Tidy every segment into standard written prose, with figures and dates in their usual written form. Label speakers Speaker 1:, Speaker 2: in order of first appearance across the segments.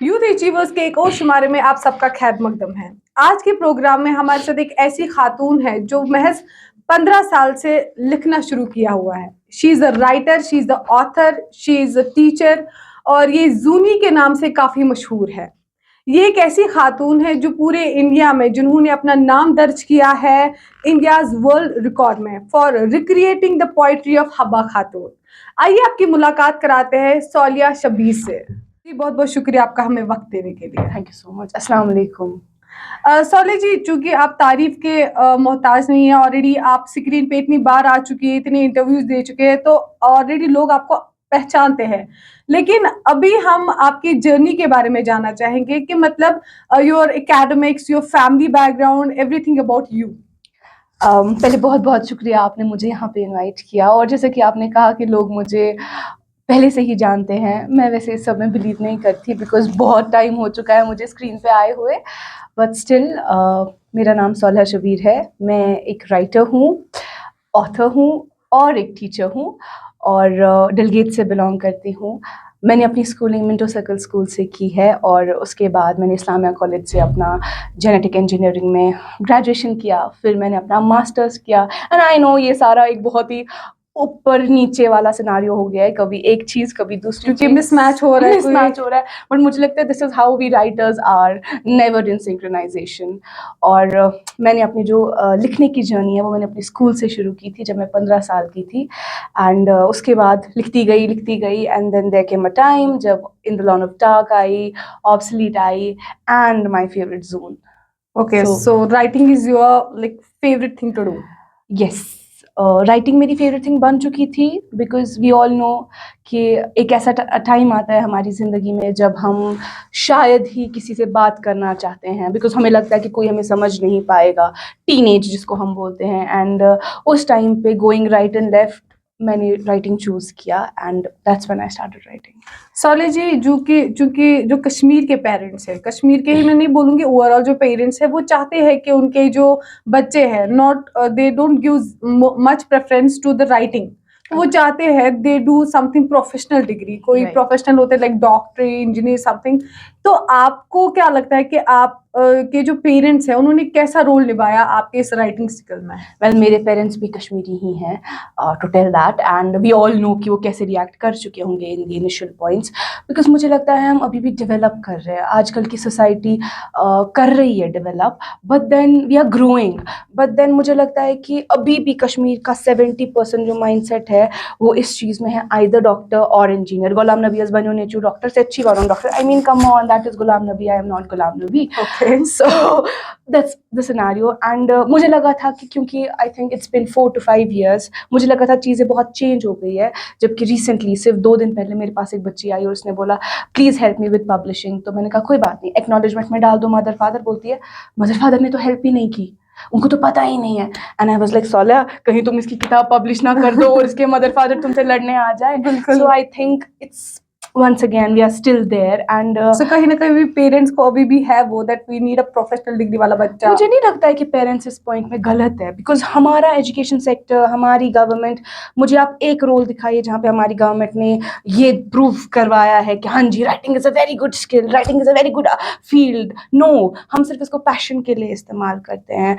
Speaker 1: Youth achievers के एक और शुमारे में आप सबका खैर मकदम है। आज के प्रोग्राम में हमारे साथ एक ऐसी खातून है जो महज 15 साल से लिखना शुरू किया हुआ है। She is a writer, she is the author, she is a teacher और ये जूनी के नाम से काफ़ी मशहूर है। ये एक ऐसी खातून है जो पूरे इंडिया में जिन्होंने अपना नाम दर्ज किया है इंडियाज वर्ल्ड रिकॉर्ड में for recreating the poetry of Habba खातून। आइए आपकी मुलाकात कराते हैं सौलिया शबीर से। जी बहुत बहुत शुक्रिया आपका हमें वक्त देने के लिए।
Speaker 2: Thank you so much. अस्सलाम वालेकुम।
Speaker 1: सौलिया जी, चूंकि आप तारीफ के मोहताज नहीं है, ऑलरेडी आप स्क्रीन पे इतनी बार आ चुकी है, इतने इंटरव्यूज दे चुके हैं, तो ऑलरेडी लोग आपको पहचानते हैं। लेकिन अभी हम आपकी जर्नी के बारे में जानना चाहेंगे कि मतलब your academics, your family background, everything about you.
Speaker 2: पहले बहुत बहुत शुक्रिया आपने मुझे यहाँ पे इनवाइट किया। और जैसे कि आपने कहा कि लोग मुझे पहले से ही जानते हैं, मैं वैसे इस सब में बिलीव नहीं करती बिकॉज बहुत टाइम हो चुका है मुझे स्क्रीन पे आए हुए। बट स्टिल मेरा नाम सौलिया शबीर है। मैं एक राइटर हूँ, ऑथर हूँ और एक टीचर हूँ और डलगेट से बिलोंग करती हूँ। मैंने अपनी स्कूलिंग मिंटो सर्कल स्कूल से की है और उसके बाद मैंने इस्लामिया कॉलेज से अपना जेनेटिक इंजीनियरिंग में ग्रेजुएशन किया। फिर मैंने अपना मास्टर्स किया। एंड आई नो ये सारा एक बहुत ही ऊपर नीचे वाला सिनारियो हो गया है, कभी एक चीज़ कभी दूसरी,
Speaker 1: क्योंकि मिसमैच हो रहा है,
Speaker 2: मिसमैच हो रहा है। बट मुझे लगता है this is how we writers are, never in synchronization. और मैंने अपनी जो लिखने की जर्नी है वो मैंने अपनी स्कूल से शुरू की थी जब मैं 15 साल की थी। एंड उसके बाद लिखती गई and then there came a time जब in the lawn of dark I, obsolete I and my favourite zone.
Speaker 1: Okay, so writing is your like favourite thing to do?
Speaker 2: Yes, writing मेरी favourite thing बन चुकी थी because we all know कि एक ऐसा time आता है हमारी ज़िंदगी में जब हम शायद ही किसी से बात करना चाहते हैं बिकॉज हमें लगता है कि कोई हमें समझ नहीं पाएगा, टीनेज जिसको हम बोलते हैं। एंड उस टाइम पे गोइंग राइट एंड लेफ्ट मैंने राइटिंग चूज़ किया and that's when I started writing.
Speaker 1: Sauliya ji, चूंकि जो कश्मीर के पेरेंट्स हैं, कश्मीर के ही मैं नहीं बोलूँगी, ओवरऑल जो पेरेंट्स हैं वो चाहते हैं कि उनके जो बच्चे हैं not they don't give much preference to the writing. वो चाहते हैं they do something professional degree, कोई प्रोफेशनल होते हैं लाइक डॉक्टर, इंजीनियर, समथिंग। तो आपको क्या लगता है कि आप के जो पेरेंट्स हैं उन्होंने कैसा रोल निभाया आपके इस राइटिंग स्किल में?
Speaker 2: वेल मेरे पेरेंट्स भी कश्मीरी ही हैं to tell that and we all know कि वो कैसे रिएक्ट कर चुके होंगे in the initial points because मुझे लगता है हम अभी भी डेवलप कर रहे हैं। आजकल की सोसाइटी कर रही है develop, but then we are growing. But then मुझे लगता है कि अभी भी कश्मीर का 70% जो माइंडसेट है वो इस चीज़ में है, आइदर डॉक्टर और इंजीनियर। गुलाम नबी बनो नेचू डॉक्टर से अच्छी बात doctor, I mean come on, that is Ghulam Nabi, I am not Ghulam Nabi.
Speaker 1: Okay.
Speaker 2: So that's the scenario. And मुझे लगा था कि क्योंकि I think it's been 4 to 5 years, मुझे लगा था चीज़ें बहुत चेंज हो गई है। जबकि रिसेंटली सिर्फ 2 दिन पहले मेरे पास एक बच्ची आई और उसने बोला please help me with publishing. तो मैंने कहा कोई बात नहीं, एक्नॉलेजमेंट में डाल दो मदर फादर। बोलती है मदर फादर ने तो हेल्प ही नहीं की, उनको तो पता ही नहीं है। एंड आई वाज लाइक सौलिया कहीं तुम इसकी किताब पब्लिश ना कर दो और इसके मदर फादर तुमसे लड़ने आ जाए।
Speaker 1: बिल्कुल।
Speaker 2: So I think it's once again we are still there and
Speaker 1: so कहीं ना कहीं पेरेंट्स को अभी भी है वो that we need a professional degree वाला बच्चा।
Speaker 2: मुझे नहीं लगता है कि पेरेंट्स इस पॉइंट में गलत है बिकॉज हमारा एजुकेशन सेक्टर, हमारी गवर्नमेंट, मुझे आप एक रोल दिखाइए जहाँ पे हमारी गवर्नमेंट ने ये प्रूव करवाया है कि हाँ जी writing is a very good skill, writing is a very good field. No, हम सिर्फ इसको पैशन के लिए इस्तेमाल करते हैं।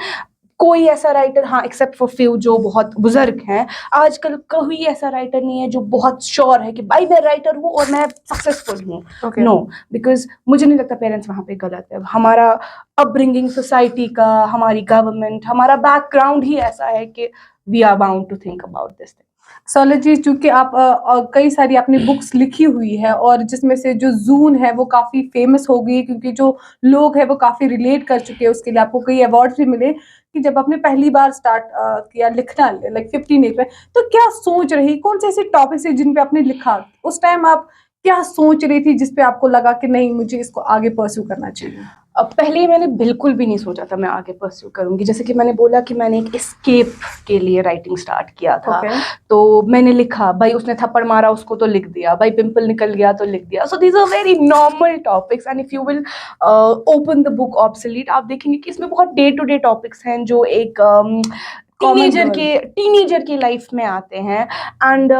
Speaker 2: कोई ऐसा राइटर, हाँ एक्सेप्ट फॉर फ्यू जो बहुत बुजुर्ग हैं, आजकल कोई ऐसा राइटर नहीं है जो बहुत श्योर है कि भाई मैं राइटर हूँ और मैं सक्सेसफुल हूँ। नो, बिकॉज मुझे नहीं लगता पेरेंट्स वहाँ पे गलत है। हमारा अपब्रिंगिंग सोसाइटी का, हमारी गवर्नमेंट, हमारा बैकग्राउंड ही ऐसा है कि we are bound to think about this thing.
Speaker 1: Sauliya ji, चूंकि आप कई सारी अपनी बुक्स लिखी हुई है और जिसमें से जो जून है वो काफ़ी फेमस हो गई क्योंकि जो लोग हैं वो काफ़ी रिलेट कर चुके हैं, उसके लिए आपको कई अवार्ड्स भी मिले। कि जब आपने पहली बार स्टार्ट किया लिखना लाइक 15 एज में, तो क्या सोच रही, कौन से ऐसे टॉपिक्स है जिन पे आपने लिखा, उस टाइम आप क्या सोच रही थी जिस पे आपको लगा कि नहीं मुझे इसको आगे परस्यू करना चाहिए?
Speaker 2: अब पहले मैंने बिल्कुल भी नहीं सोचा था मैं आगे परस्यू करूँगी। जैसे कि मैंने बोला कि मैंने एक एस्केप के लिए राइटिंग स्टार्ट किया था। तो मैंने लिखा, भाई उसने थप्पड़ मारा उसको तो लिख दिया, भाई पिंपल निकल गया तो लिख दिया। So these are very normal topics and if you will open the book obsolete, आप देखेंगे कि इसमें बहुत डे टू डे टॉपिक्स हैं जो एक टीनेजर की लाइफ में आते हैं। एंड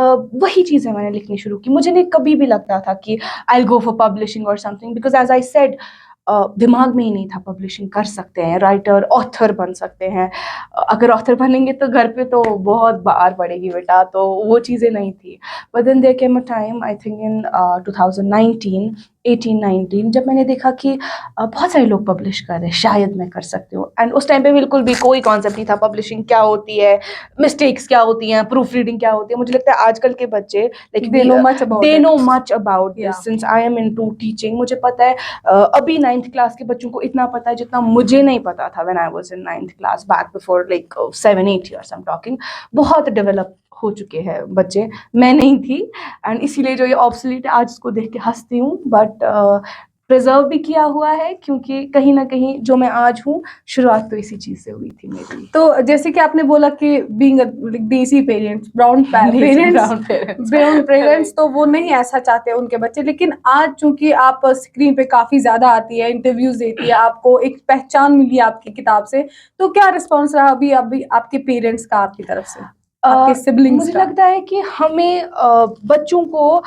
Speaker 2: वही चीज़ें मैंने लिखनी शुरू की। मुझे नहीं कभी भी लगता था कि I will go for publishing और something, because as I said दिमाग में ही नहीं था पब्लिशिंग कर सकते हैं, राइटर ऑथर बन सकते हैं। अगर ऑथर बनेंगे तो घर पे तो बहुत बार पड़ेगी बेटा, तो वो चीज़ें नहीं थी। But then there came a time, I think in 2019 18-19, जब मैंने देखा कि बहुत सारे लोग पब्लिश कर रहे हैं, शायद मैं कर सकती हूँ। एंड उस टाइम पे बिल्कुल भी कोई कॉन्सेप्ट नहीं था पब्लिशिंग क्या होती है, मिस्टेक्स क्या होती हैं, प्रूफ रीडिंग क्या होती है। मुझे लगता है आजकल के बच्चे
Speaker 1: They know much about
Speaker 2: they
Speaker 1: it.
Speaker 2: Know much about
Speaker 1: Yeah.
Speaker 2: This, since I am into teaching. मुझे पता है अभी 9th क्लास के बच्चों को इतना पता है जितना मुझे नहीं पता था when I was in 9th class, back before like 7-8 years I am talking. बहुत डेवलप हो चुके हैं बच्चे, मैं नहीं थी। एंड इसीलिए जो ये ऑब्सोलीट है आज उसको देख के हंसती हूँ, बट प्रिजर्व भी किया हुआ है, क्योंकि कहीं ना कहीं जो मैं आज हूँ, शुरुआत तो इसी चीज़ से हुई थी मेरी।
Speaker 1: तो जैसे कि आपने बोला कि बीइंग देसी पेरेंट्स, ब्राउन पेरेंट्स, तो वो नहीं ऐसा चाहते उनके बच्चे। लेकिन आज चूंकि आप स्क्रीन पे काफी ज्यादा आती है, इंटरव्यूज देती है, आपको एक पहचान मिली है आपकी किताब से, तो क्या रिस्पॉन्स रहा अभी आपके पेरेंट्स का आपकी तरफ से, आपके सिबलिंग्स
Speaker 2: मुझे
Speaker 1: का?
Speaker 2: लगता है कि हमें बच्चों को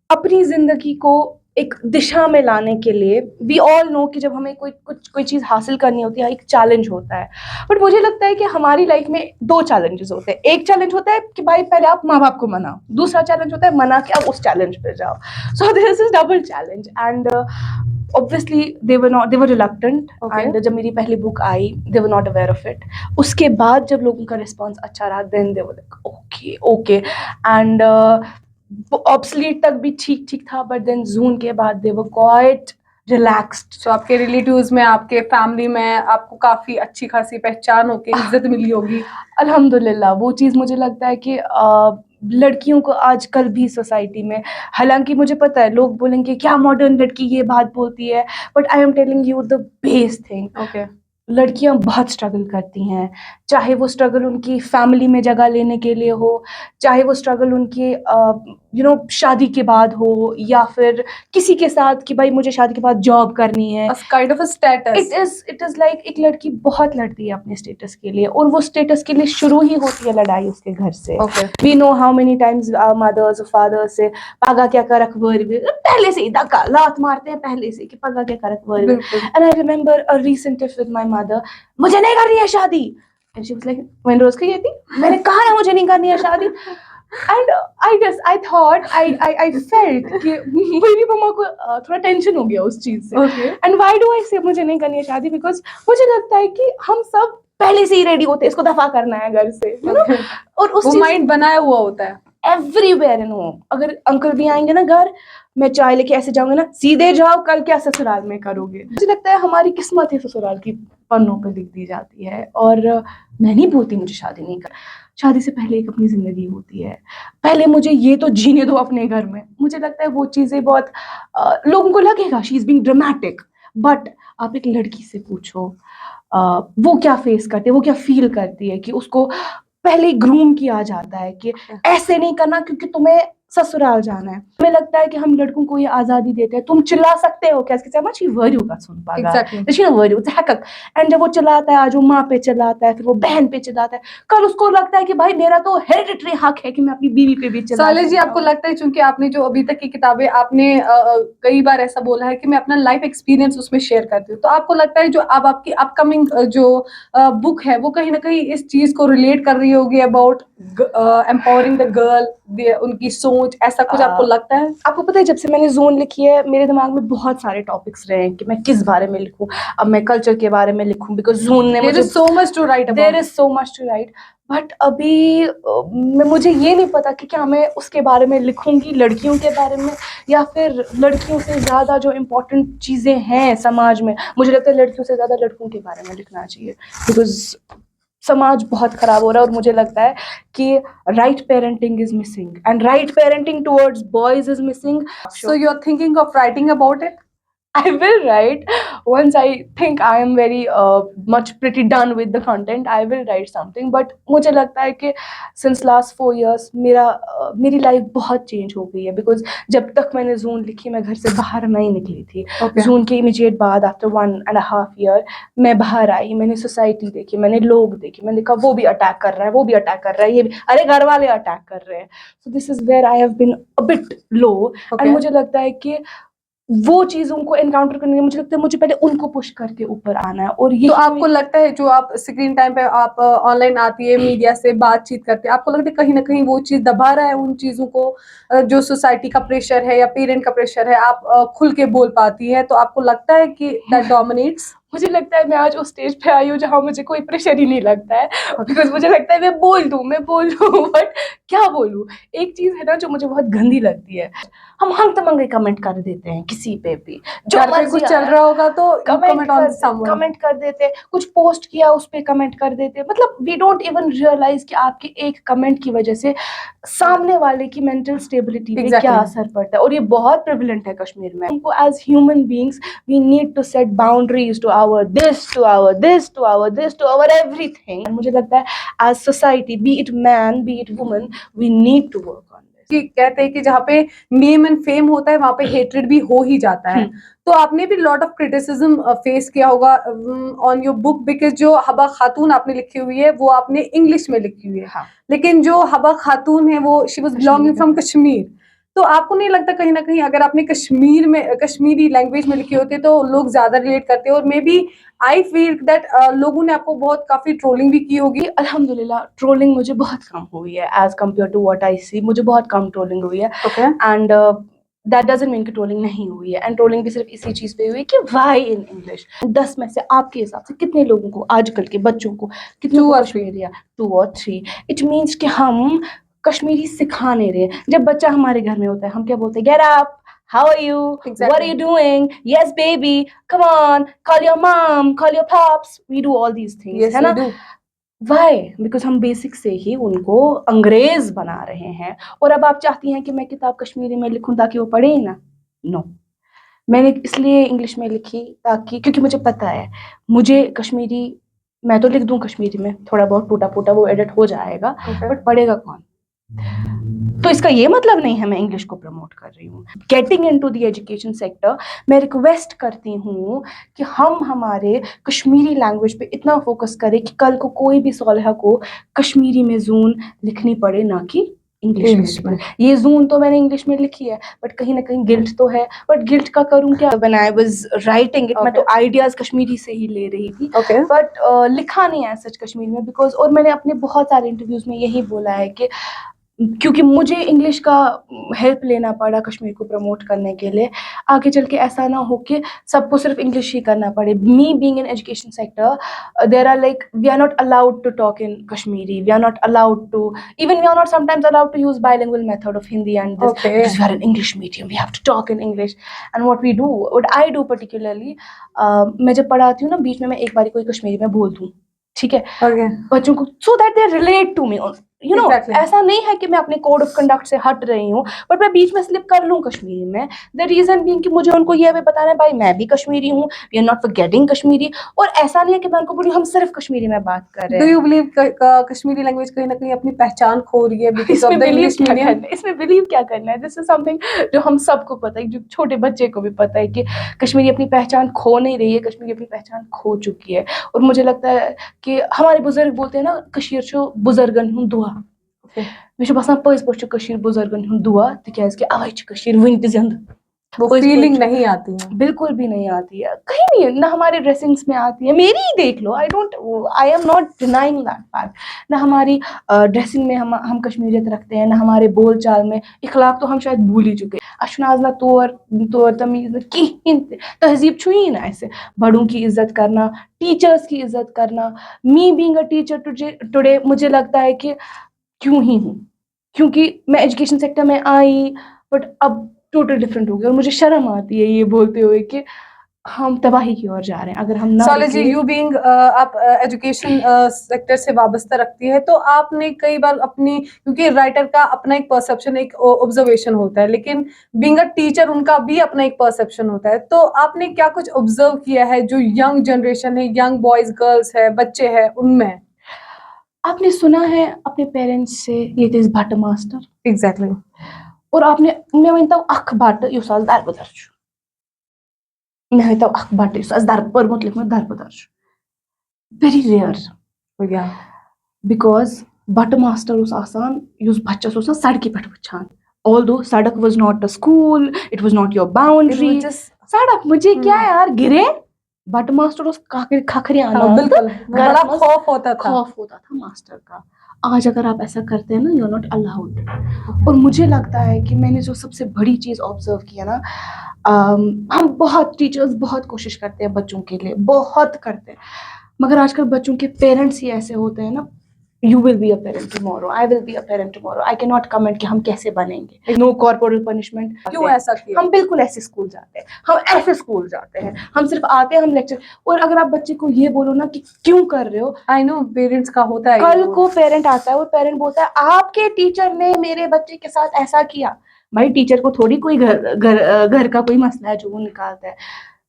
Speaker 2: अपनी जिंदगी को एक दिशा में लाने के लिए, वी ऑल नो कि जब हमें कोई चीज़ हासिल करनी होती है, एक चैलेंज होता है। बट मुझे लगता है कि हमारी लाइफ में 2 चैलेंजेस होते हैं। एक चैलेंज होता है कि भाई पहले आप माँ बाप को मनाओ, दूसरा चैलेंज होता है मना के आप उस चैलेंज पे जाओ। सो this is double challenge. And obviously they were reluctant.
Speaker 1: Okay.
Speaker 2: And जब मेरी पहली book I, they were not aware of it. उसके बाद जब लोगों का रिस्पॉन्स अच्छा रहा, then they were like okay. And obsolete तक भी ठीक ठीक था, बट देन जून के बाद दे वर क्वाइट रिलैक्स्ड।
Speaker 1: तो आपके रिलेटिव्स में, आपके फैमिली में आपको काफी अच्छी खासी पहचान होके इज्जत मिली होगी।
Speaker 2: अल्हम्दुलिल्लाह। वो चीज़ मुझे लगता है कि लड़कियों को आजकल भी सोसाइटी में, हालांकि मुझे पता है लोग बोलेंगे क्या मॉडर्न लड़की ये बात बोलती है, but I am telling you the base thing.
Speaker 1: Okay.
Speaker 2: लड़कियां बहुत स्ट्रगल करती हैं, चाहे वो स्ट्रगल उनकी फैमिली में जगह लेने के लिए हो, चाहे वो स्ट्रगल उनकी शादी के बाद हो, या फिर किसी के साथ कि भाई मुझे शादी के बाद जॉब करनी है।
Speaker 1: Kind of a status.
Speaker 2: It is like एक लड़की बहुत लड़ती है अपने स्टेटस के लिए, और वो स्टेटस के लिए शुरू ही होती है लड़ाई उसके घर से। We know how many times mothers और फादर्स से पगा क्या करक वर्ग, पहले से ही धक्का लात मारते हैं पहले से कि पगा क्या करक वर्ग। And I remember a recent tip with my mother, मुझे नहीं करनी है शादी। एंड शी वाज लाइक, मैंने रोज कही थी, मैंने कहा ना मुझे नहीं करनी है शादी। एंड I felt कि मेरी मम्मा को थोड़ा टेंशन हो गया उस चीज से। एंड व्हाई डू आई से मुझे नहीं करनी है शादी, बिकॉज मुझे लगता है कि हम सब पहले से ही रेडी होते हैं, इसको दफा करना है घर से, you know? और उस चीज
Speaker 1: माइंड बनाया हुआ होता है
Speaker 2: एवरीवेयर इन होम। अगर अंकल भी आएंगे ना घर, मैं चाय लेके ऐसे जाऊंगी ना, सीधे जाओ, कल क्या ससुराल में करोगे। मुझे लगता है हमारी किस्मत ही ससुराल की पन्नों पे लिख दी जाती है। और मैं नहीं बोलती मुझे शादी नहीं कर, शादी से पहले एक अपनी जिंदगी होती है, पहले मुझे ये तो जीने दो अपने घर में। मुझे लगता है वो चीजें बहुत लोगों को लगेगा she is being dramatic, but आप एक लड़की से पूछो वो क्या फेस करती है, वो क्या फील करती है कि उसको पहले ग्रूम किया जाता है कि ऐसे नहीं करना क्योंकि तुम्हें ससुराल जाना है। हमें लगता है कि हम लड़कों को ये आजादी देते हैं, तुम चिल्ला सकते हो क्या, का सुन पागा। एंड जब वो चिल्लाता है, आज वो माँ पे चिल्लाता है, फिर वो बहन पे चिल्लाता है, कल उसको लगता है कि भाई मेरा तो हेरिडिटरी हक है कि मैं अपनी बीवी पे भी चिल्ला।
Speaker 1: साले जी, आपको लगता है चूंकि आपने जो अभी तक की किताबें, आपने कई बार ऐसा बोला है कि मैं अपना लाइफ एक्सपीरियंस उसमें शेयर करती हूँ, तो आपको लगता है जो अब आपकी अपकमिंग जो बुक है वो कहीं ना कहीं इस चीज को रिलेट कर रही होगी अबाउट एम्पावरिंग द गर्ल, उनकी सोच, ऐसा कुछ आपको लगता है?
Speaker 2: आपको पता है जब से मैंने जोन लिखी है, मेरे दिमाग में बहुत सारे टॉपिक्स रहे हैं कि मैं किस बारे में लिखूं। अब मैं कल्चर के बारे में लिखूं, बिकॉज जोन ने मुझे
Speaker 1: so much to write about.
Speaker 2: There is so much to write. But अभी मुझे ये नहीं पता कि क्या मैं उसके बारे में लिखूंगी, लड़कियों के बारे में, या फिर लड़कियों से ज़्यादा जो इम्पोर्टेंट चीज़ें हैं समाज में, मुझे लगता है लड़कियों से ज़्यादा लड़कों के बारे में लिखना चाहिए, बिकॉज समाज बहुत खराब हो रहा है। और मुझे लगता है कि right parenting is missing, and right parenting towards boys is missing.
Speaker 1: So you are thinking of writing about it?
Speaker 2: I will write once I think I am very much pretty done with the content. I will write something. But मुझे लगता है कि since last 4 years मेरी life बहुत change हो गई है, because जब तक मैंने जून लिखी मैं घर से बाहर नहीं निकली थी.
Speaker 1: Okay.
Speaker 2: जून के इमीडिएट बाद आफ्टर 1.5 year मैं बाहर आई, मैंने सोसाइटी देखी, मैंने लोग देखे, मैंने कहा वो भी अटैक कर रहा है, वो भी अटैक कर रहा है, ये भी, अरे घर वाले अटैक कर रहे हैं. So this is where I have been a bit low. And मुझे लगता है कि वो चीजों को एनकाउंटर करने के लिए मुझे लगता है मुझे पहले उनको पुश करके ऊपर आना है. और ये
Speaker 1: तो आपको लगता है जो आप स्क्रीन टाइम पे आप ऑनलाइन आती है, मीडिया से बातचीत करते हैं, आपको लगता है कहीं ना कहीं वो चीज दबा रहा है उन चीजों को, जो सोसाइटी का प्रेशर है या पेरेंट का प्रेशर है, आप खुल के बोल पाती है, तो आपको लगता है कि दैट डोमिनेट्स?
Speaker 2: मुझे लगता है मैं आज उस स्टेज पे आई हूँ जहाँ मुझे कोई प्रेशर ही नहीं लगता है, बिकॉज मुझे लगता है मैं बोल दूँ बट क्या बोलूँ. एक चीज है ना जो मुझे बहुत गंदी लगती है, हम हंगतमंगे कमेंट कर देते हैं किसी पे भी, जो
Speaker 1: घर पे कुछ चल रहा होगा तो कमेंट ऑन समवन,
Speaker 2: कमेंट कर देते हैं, कुछ पोस्ट किया उस पे कमेंट कर देते हैं. मतलब वी डोंट इवन रियलाइज कि आपके एक कमेंट की वजह से सामने वाले की मेंटल स्टेबिलिटी पे क्या असर पड़ता है. और ये बहुत प्रेवलेंट है कश्मीर में. हमको as human beings we need to set boundaries to our this, to our this, to our this, to our everything. मुझे लगता है as society, be it man be it woman, we need to work on this.
Speaker 1: कि कहते हैं कि जहाँ पे name and fame होता है वहां पे हेट्रेड भी हो ही जाता है. तो आपने भी लॉट ऑफ क्रिटिसिज्म फेस किया होगा ऑन योर बुक, बिकॉज जो हबा खातून आपने लिखी हुई है वो आपने इंग्लिश में लिखी हुई है.
Speaker 2: हाँ.
Speaker 1: लेकिन जो हबा खातून है वो she was belonging from Kashmir. तो आपको नहीं लगता कहीं ना कहीं अगर आपने कश्मीर में कश्मीरी लैंग्वेज में लिखे होते तो लोग ज्यादा रिलेट करते, और maybe I feel that लोगों ने आपको बहुत काफी ट्रोलिंग भी की होगी?
Speaker 2: अल्हम्दुलिल्लाह ट्रोलिंग मुझे बहुत कम हुई है as compare to what I see. मुझे बहुत कम ट्रोलिंग हुई है.
Speaker 1: Okay.
Speaker 2: And that doesn't mean कि ट्रोलिंग नहीं हुई है. एंड ट्रोलिंग भी सिर्फ इसी चीज पे हुई है कि व्हाई इन इंग्लिश. 10 में से आपके हिसाब से कितने लोगों को, आजकल के बच्चों को कितने
Speaker 1: Two
Speaker 2: को
Speaker 1: or
Speaker 2: कश्मीरी या 2 और 3? इट मीन्स कि हम कश्मीरी सिखा नहीं रहे. जब बच्चा हमारे घर में होता है हम क्या बोलते हैं? Get up, how are you,
Speaker 1: Exactly.
Speaker 2: what are you doing, yes baby, come on, call your mom, call your pops. We do all these things.
Speaker 1: Yes,
Speaker 2: है
Speaker 1: we
Speaker 2: ना?
Speaker 1: do.
Speaker 2: वाई? बिकॉज हम बेसिक से ही उनको अंग्रेज बना रहे हैं. और अब आप चाहती हैं कि मैं किताब कश्मीरी में लिखूं ताकि वो पढ़े ना? नो. मैंने इसलिए इंग्लिश में लिखी ताकि, क्योंकि मुझे पता है मुझे कश्मीरी, मैं तो लिख दूं कश्मीरी में थोड़ा बहुत टूटा फूटा, वो एडिट हो जाएगा, बट पढ़ेगा कौन? तो इसका ये मतलब नहीं है मैं इंग्लिश को प्रमोट कर रही हूँ. Getting into the education sector, मैं रिक्वेस्ट करती हूँ कि हम हमारे कश्मीरी लैंग्वेज पे इतना फोकस करें कि कल को कोई भी सौलहा को कश्मीरी में जून लिखनी पड़े, ना कि इंग्लिश में. ये जून तो मैंने इंग्लिश में लिखी है, बट कहीं ना कहीं गिल्ट तो है. बट गिल्ट का करूँ क्या? When I was writing it, मैं तो आइडियाज कश्मीरी से ही ले रही थी, बट लिखा नहीं है सच कश्मीरी में. बिकॉज, और मैंने अपने बहुत सारे इंटरव्यूज में यही बोला है कि क्योंकि मुझे इंग्लिश का हेल्प लेना पड़ा कश्मीर को प्रमोट करने के लिए, आगे चल के ऐसा ना हो कि सबको सिर्फ इंग्लिश ही करना पड़े. Me being in education sector, there are like we are not allowed to talk in Kashmiri, we are not allowed to, even we are not sometimes allowed to use bilingual method of Hindi and this, because we are an English medium, we have to talk in English. And what I do particularly, मैं जब पढ़ाती हूँ ना, बीच में मैं एक बारी कोई कश्मीरी में बोल दूँ, ठीक है, बच्चों को, so that they relate to me. You know, ऐसा नहीं है कि मैं अपने कोड ऑफ कंडक्ट से हट रही हूँ, बट मैं बीच में स्लिप कर लूँ कश्मीरी में. द रीजन बीइंग कि मुझे उनको ये भी बताना है, भाई मैं भी कश्मीरी हूँ, we are not forgetting Kashmiri. और ऐसा नहीं है कि मैं उनको बोलूँ हम सिर्फ कश्मीरी में बात कर रहे हैं.
Speaker 1: Do you believe Kashmiri language कहीं ना कहीं अपनी पहचान खो रही है because of the English medium?
Speaker 2: इसमें बिलीव क्या करना है? दिस इज समथिंग जो हम सबको पता है, जो छोटे बच्चे को भी पता है कि कश्मीरी अपनी पहचान खो नहीं रही है, कश्मीरी अपनी पहचान खो चुकी है. और मुझे लगता है कि हमारे बुजुर्ग बोलते हैं ना, कशीर छो बुजुर्गन हुंद दुआ. मे बसान पज पे बुजुर्गन हुंद दुआ, तिकाज कि अवै कशीर वुन ते जिंद.
Speaker 1: वो फीलिंग नहीं आती है,
Speaker 2: बिल्कुल भी नहीं आती है, कहीं नहीं, ना हमारे ड्रेसिंग्स में आती है. मेरी ही देख लो, I am not denying that fact. ना हमारी ड्रेसिंग में हम कश्मीरियत रखते हैं, ना हमारे बोल चाल में. इखलाक तो हम शायद भूल ही चुके. अशनाज ना तौर तमीज कहीं तहजीब छुई ना. ऐसे बड़ों की इज्जत करना, टीचर्स की इज्जत करना. Me being a teacher today मुझे लगता है कि क्यों ही हूँ, क्योंकि मैं एजुकेशन सेक्टर में आई, बट अब टोटल डिफरेंट हो गया. और मुझे शर्म आती है ये बोलते हुए कि हम तबाही की ओर जा रहे हैं अगर हम ना
Speaker 1: सॉलिड जी,
Speaker 2: रुके।
Speaker 1: यू बीइंग आप एजुकेशन सेक्टर से वाबस्ता रखती है, तो आपने कई बार अपनी, क्योंकि राइटर का अपना एक परसेप्शन, एक ऑब्जर्वेशन होता है, लेकिन बीइंग अ टीचर उनका भी अपना एक परसेप्शन होता है, तो आपने क्या कुछ ऑब्जर्व किया है जो यंग जनरेशन है, यंग बॉयज गर्ल्स है, बच्चे हैं, उनमें?
Speaker 2: आपने सुना है अपने पेरेंट्स से ये दिस भट मास्टर,
Speaker 1: एग्जैक्टली।
Speaker 2: और आपने मैं वनता अख भट युस आज दरबदर छु, मैं वनता अख भट युस आज दर परमुत लिखमुत दरबदर छु, वेरी रेयर,
Speaker 1: या
Speaker 2: बिकॉज भट मास्टर उस आसान युस बच्चस उस सड़की पे वुचान, ऑल्दो सड़क was not a school, it was not your
Speaker 1: it
Speaker 2: boundary,
Speaker 1: was just
Speaker 2: सड़क मुझे क्या यार गिरे, भट मास्टर उस खखरी
Speaker 1: हाँ,
Speaker 2: आना
Speaker 1: बिल्कुल बड़ा खौफ होता था।
Speaker 2: खौफ होता था मास्टर का। आज अगर आप ऐसा करते हैं ना, यू आर नॉट अलाउड। और मुझे लगता है कि मैंने जो सबसे बड़ी चीज ऑब्जर्व किया ना, हम बहुत टीचर्स बहुत कोशिश करते हैं बच्चों के लिए, बहुत करते हैं, मगर आजकल बच्चों के पेरेंट्स ही ऐसे होते हैं ना, you will be a parent tomorrow, I will be a parent tomorrow, I can not comment कि हम कैसे बनेंगे, नो कॉर्पोरल पनिशमेंट।
Speaker 1: क्यों ऐसा किया?
Speaker 2: हम बिल्कुल ऐसे स्कूल जाते हैं, हम ऐसे स्कूल जाते हैं, हम सिर्फ आते हैं, हम लेक्चर, और अगर आप बच्चे को ये बोलो ना कि क्यों कर रहे हो,
Speaker 1: आई नो पेरेंट्स का होता है ये
Speaker 2: कल
Speaker 1: वो।
Speaker 2: को पेरेंट आता है, वो पेरेंट बोलता है आपके टीचर ने मेरे बच्चे के साथ ऐसा किया। भाई टीचर को थोड़ी कोई घर का कोई मसला है जो वो निकालता है।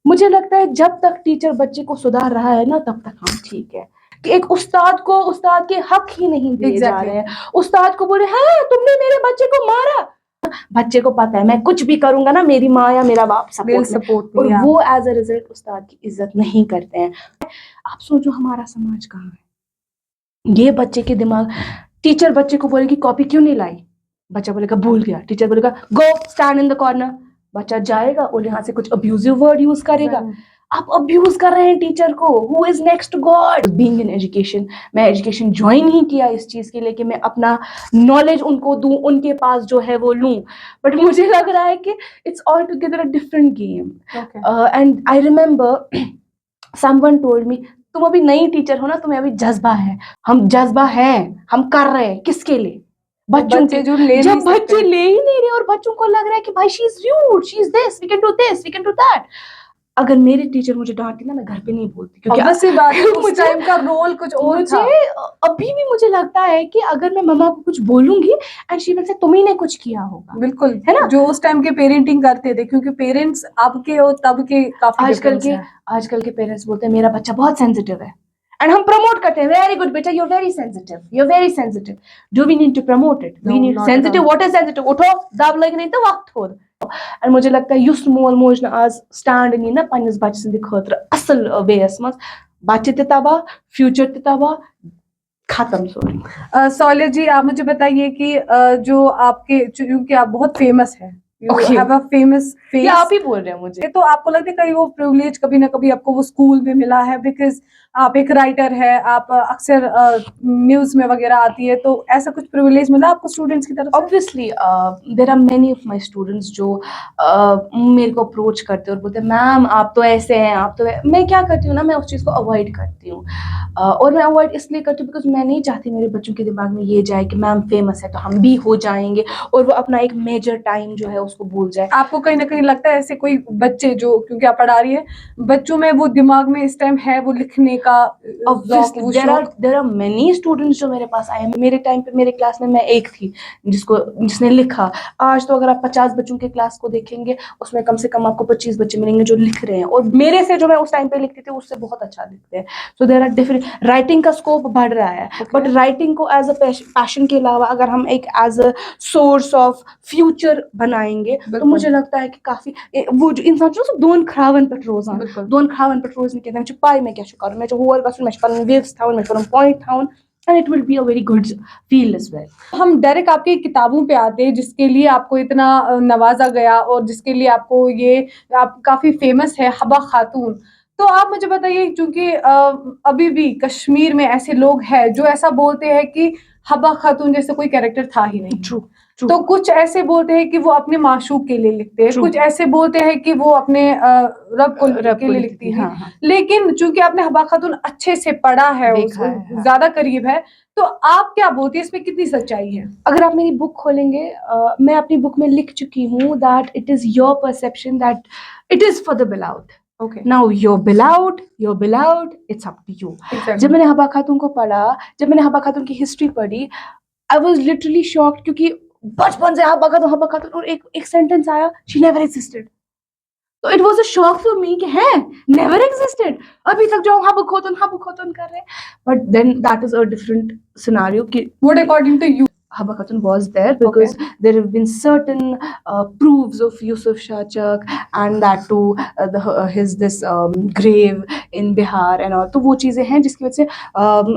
Speaker 2: मुझे लगता है जब तक टीचर बच्चे को सुधार रहा है ना, तब तक हम ठीक है। कि एक उस्ताद को उस्ताद के हक ही नहीं दिए जा
Speaker 1: Exactly.
Speaker 2: रहे हैं, उस्ताद को बोले हाँ तुमने मेरे बच्चे को मारा, बच्चे को पता है मैं कुछ भी करूंगा ना, मेरी माँ या मेरा बाप
Speaker 1: They'll
Speaker 2: सपोर्ट में,
Speaker 1: support me,
Speaker 2: और
Speaker 1: yeah.
Speaker 2: वो एज अ रिजल्ट उस्ताद की इज्जत नहीं करते हैं। आप सोचो हमारा समाज कहाँ है। ये बच्चे के दिमाग, टीचर बच्चे को बोलेगी कॉपी क्यों नहीं लाई, बच्चा बोलेगा भूल गया, टीचर बोलेगा गो स्टैंड इन द कॉर्नर, बच्चा जाएगा और यहाँ से कुछ अब्यूजिव वर्ड यूज करेगा। आप अब्यूज कर रहे हैं टीचर को, who is next God. Being in education, मैं एजुकेशन ज्वाइन ही किया इस चीज के लिए कि मैं अपना नॉलेज उनको दूं, उनके पास जो है वो लूं, बट मुझे लग रहा है कि it's all together a different game.
Speaker 1: Okay.
Speaker 2: And I remember someone told me, तुम अभी नई टीचर हो ना, तुम्हें अभी जज्बा है, हम जज्बा है, हम कर रहे हैं, किसके लिए, बच्चों
Speaker 1: बच्चे
Speaker 2: के।
Speaker 1: जो ले
Speaker 2: जब
Speaker 1: नहीं सकते।
Speaker 2: बच्चे ले ही नहीं रहे और बच्चों को लग रहा है कि भाई she is rude, she is this, we can do this, we can do that. अगर मेरी टीचर मुझे डांटती ना, मैं घर पे नहीं बोलती, क्योंकि
Speaker 1: Obvious सी बात है, उस
Speaker 2: मुझे
Speaker 1: टाइम का रोल कुछ और
Speaker 2: मुझे
Speaker 1: था।
Speaker 2: अभी भी मुझे लगता है कि अगर मैं मम्मा को कुछ बोलूंगी एंड शी विल से तुम ही ने कुछ किया होगा,
Speaker 1: बिल्कुल,
Speaker 2: है ना।
Speaker 1: जो उस टाइम के पेरेंटिंग करते थे, क्योंकि पेरेंट्स अब के और तब के काफी
Speaker 2: आजकल
Speaker 1: डिफरेंस
Speaker 2: के
Speaker 1: है।
Speaker 2: आजकल के पेरेंट्स बोलते हैं मेरा बच्चा बहुत सेंसिटिव है, एंड हम प्रमोट करते हैं, वेरी गुड बेटा, you're very sensitive, you're very sensitive, do we need to promote it, we
Speaker 1: No,
Speaker 2: need
Speaker 1: not at
Speaker 2: sensitive,
Speaker 1: all.
Speaker 2: what is sensitive, उठो दाब लग नहीं तो वक्त हो। एंड मुझे लगता है युस मोल मोज ने आज स्टैंड नी ना पन्निस बच्चे सिंदि खतर असल वेस मज, बच्चे ते तबाह, फ्यूचर ते तबाह, खत्म सॉरी।
Speaker 1: सौल्या जी, आप मुझे बताइए कि जो आपके, क्योंकि आप बहुत फेमस हैं, you
Speaker 2: Okay.
Speaker 1: Have a famous
Speaker 2: ये आप
Speaker 1: फेस,
Speaker 2: ही बोल रहे हैं मुझे।
Speaker 1: तो आपको लगता है कहीं वो प्रिविलेज कभी ना कभी आपको वो स्कूल में मिला है? बिकॉज आप एक राइटर है, आप अक्सर न्यूज में वगैरह आती है, तो ऐसा कुछ प्रिविलेज मिला आपको स्टूडेंट्स की तरफ से?
Speaker 2: Obviously there are many of my students जो मेरे को अप्रोच करते हैं और बोलते हैं मैम आप तो ऐसे हैं, आप तो मैं क्या करती हूँ ना, मैं उस चीज़ को अवॉइड करती हूँ। और मैं अवॉइड इसलिए करती हूँ बिकॉज मैं नहीं चाहती मेरे बच्चों के दिमाग में ये जाए कि मैम फेमस है तो हम भी हो जाएंगे, और वो अपना एक मेजर टाइम जो है उसको भूल जाए।
Speaker 1: आपको कहीं ना कहीं लगता है ऐसे कोई बच्चे जो, क्योंकि आप पढ़ा रही है, बच्चों में वो दिमाग में इस टाइम है वो लिखने का ज़ौक, वो शौक?
Speaker 2: देर आर मेनी स्टूडेंट्स जो मेरे पास आए हैं। मेरे टाइम पे मेरे क्लास में मैं एक थी जिसने लिखा। आज तो अगर आप 50 बच्चों के क्लास को देखेंगे उसमें कम से कम आपको 25 बच्चे मिलेंगे जो लिख रहे हैं, और मेरे से जो मैं उस टाइम पे लिखती थी उससे बहुत अच्छा लिखते हैं। So there are different, writing का स्कोप बढ़ रहा है, बट राइटिंग को एज अ पैशन के अलावा अगर हम एक as a source of future बनाएंगे तो मुझे लगता है कि काफी वो जो इंसान जो दोन खरावन पे रोजान
Speaker 1: बिल्कुल।
Speaker 2: दोन खरावन पे रोज कहते हैं पाई मैं क्या करूँ, मैं होर गूँ, मैं वेव्स थाउन, मैं पॉइंट थाउन, and it will be a very good feel as well.
Speaker 1: हम डायरेक्ट आपकी किताबों पे आते हैं, जिसके लिए आपको इतना नवाजा गया और जिसके लिए आपको ये, आप काफ़ी फेमस है, हबा खातून। तो आप मुझे बताइए, क्योंकि अभी भी कश्मीर में ऐसे लोग हैं जो ऐसा बोलते हैं कि हबा खातून जैसे कोई कैरेक्टर था ही नहीं।
Speaker 2: True, true.
Speaker 1: तो कुछ ऐसे बोलते हैं कि वो अपने माशूक के लिए लिखते हैं,
Speaker 2: True.
Speaker 1: कुछ ऐसे बोलते हैं कि वो अपने रब के लिए लिखती हैं।
Speaker 2: हाँ।
Speaker 1: लेकिन चूंकि आपने हबा खातून अच्छे से पढ़ा है,
Speaker 2: देखा है, हाँ।
Speaker 1: ज्यादा करीब है, तो आप क्या बोलती है, इसमें कितनी सच्चाई है?
Speaker 2: अगर आप मेरी बुक खोलेंगे, मैं अपनी बुक में लिख चुकी हूँ that it is your perception that it is for the beloved,
Speaker 1: Okay.
Speaker 2: Now you're beloved, it's up to you.
Speaker 1: Exactly.
Speaker 2: जब मैंने हबा खातून को पढ़ा, जब मैंने हबा खातून की हिस्ट्री पढ़ी, I was literally shocked क्योंकि बचपन से हबा खातून और एक सेंटेंस आया, she never existed. तो it was a shock for me कि है never existed. अभी तक जो हबा खातून कर रहे हैं. But then that is a different scenario कि
Speaker 1: What according to you?
Speaker 2: Haba Khatun was there because there have been certain proofs of Yusuf Shah Chak and that too his this grave in Bihar and all. तो वो चीजें हैं जिसकी वजह से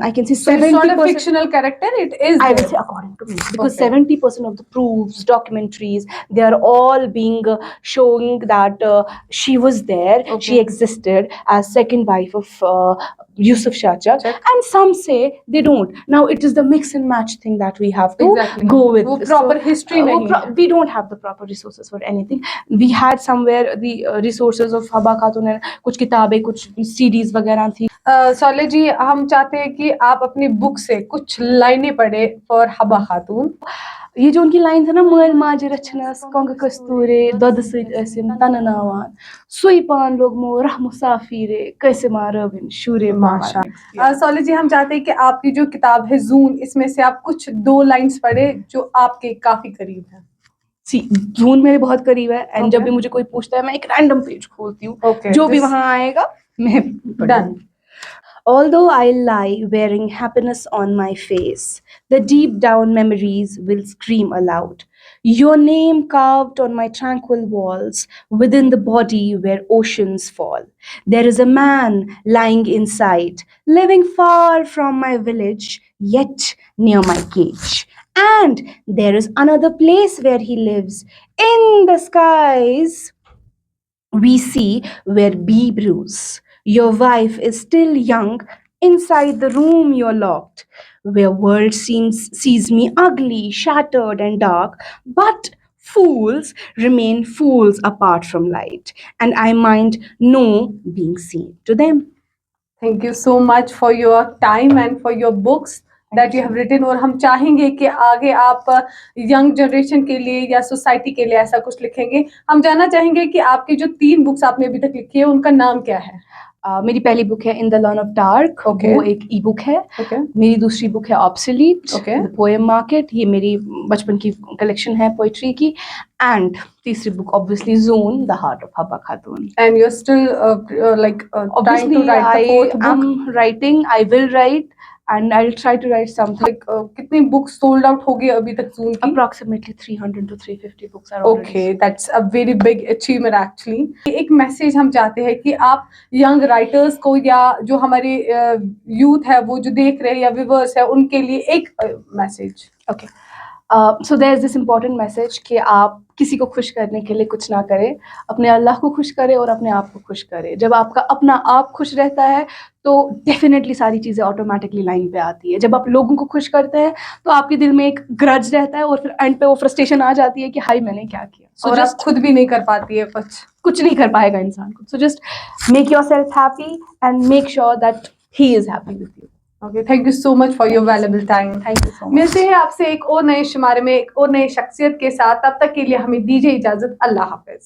Speaker 2: I can say
Speaker 1: So it's not a
Speaker 2: 70%.
Speaker 1: fictional character, it is
Speaker 2: I will
Speaker 1: there.
Speaker 2: say according to me because
Speaker 1: Okay.
Speaker 2: 70% of the proofs, documentaries, they are all being showing that she was there,
Speaker 1: Okay.
Speaker 2: she existed as second wife of Yusuf Shah Chak,
Speaker 1: Chak.
Speaker 2: and some say they don't. Now it is the mix and match thing that we have to
Speaker 1: Exactly.
Speaker 2: go with.
Speaker 1: वो proper history नहीं है.
Speaker 2: We don't have the proper resources for anything. We had somewhere the resources of Haba Khatun and कुछ किताबें, कुछ CDs वगैरह थी.
Speaker 1: सौले जी, हम चाहते हैं कि आप अपनी बुक से कुछ लाइनें पढ़े फॉर हबा खातून.
Speaker 2: ये जो उनकी लाइन था ना, मल माज रचनस कंग कस्तूरे दद सैत असिम तननावान सुई पान लोग मो रह मुसाफिरे कैसे मारविन शूरे
Speaker 1: माशा.
Speaker 2: माशा.
Speaker 1: सौले जी, हम चाहते हैं कि आपकी जो किताब है जून, इसमें से आप कुछ 2 लाइंस पढ़े जो आपके काफी करीब है.
Speaker 2: सी जून मेरे बहुत करीब है एंड
Speaker 1: Okay.
Speaker 2: जब भी मुझे कोई पूछता है मैं एक रैंडम पेज खोलती हूँ.
Speaker 1: Okay,
Speaker 2: जो भी
Speaker 1: this-
Speaker 2: वहां आएगा मैं
Speaker 1: Done.
Speaker 2: Although I lie wearing happiness on my face, the deep down memories will scream aloud. Your name carved on my tranquil walls, within the body where oceans fall. There is a man lying inside, living far from my village, yet near my cage. And there is another place where he lives, in the skies we see where bee brews. Your wife is still young inside the room you're locked, where world sees me ugly, shattered, and dark, but fools remain fools apart from light, and I mind no being seen to them.
Speaker 1: Thank you so much for your time and for your books that you have written. और हम चाहेंगे कि आगे आप young generation के लिए या society के लिए ऐसा कुछ लिखेंगे. हम जानना चाहेंगे कि आपकी जो 3 बुक्स आपने अभी तक लिखी है उनका नाम क्या है.
Speaker 2: मेरी पहली बुक है इन the lawn of dark.
Speaker 1: Okay.
Speaker 2: वो एक ई बुक है.
Speaker 1: Okay.
Speaker 2: मेरी दूसरी बुक है obsolete,
Speaker 1: Okay.
Speaker 2: The poem market. ये मेरी बचपन की कलेक्शन है पोइट्री की. एंड तीसरी book obviously zone, the heart of हबा खातून.
Speaker 1: And you're still trying
Speaker 2: Obviously
Speaker 1: to write the 4th book.
Speaker 2: I'm writing, I will write and I'll try to write something.
Speaker 1: Like कितनी books sold out हो गई अभी तक जून की?
Speaker 2: Approximately 300 to 350 books are already
Speaker 1: Okay, that's a very big achievement actually. एक message हम चाहते हैं कि आप यंग राइटर्स को या जो हमारे यूथ है वो जो देख रहे हैं या व्यूअर्स है उनके लिए एक message.
Speaker 2: Okay. So there's this important message कि आप किसी को खुश करने के लिए कुछ ना करें, अपने अल्लाह को खुश करें और अपने आप को खुश करें. जब आपका अपना आप खुश रहता है तो डेफिनेटली सारी चीज़ें ऑटोमेटिकली लाइन पे आती है. जब आप लोगों को खुश करते हैं तो आपके दिल में एक ग्रज रहता है और फिर एंड पे वो फ्रस्ट्रेशन आ जाती है कि हाय मैंने क्या किया.
Speaker 1: So और आप खुद भी नहीं कर पाती है
Speaker 2: कुछ नहीं कर पाएगा इंसान को. So just make yourself happy and make sure that he is happy with you.
Speaker 1: Okay, thank you so much for your valuable time.
Speaker 2: Thank you so much.
Speaker 1: मिलते हैं आपसे एक और नए शुमारे में एक और नए शख्सियत के साथ. तब तक के लिए हमें दीजिए इजाजत. अल्लाह हाफिज.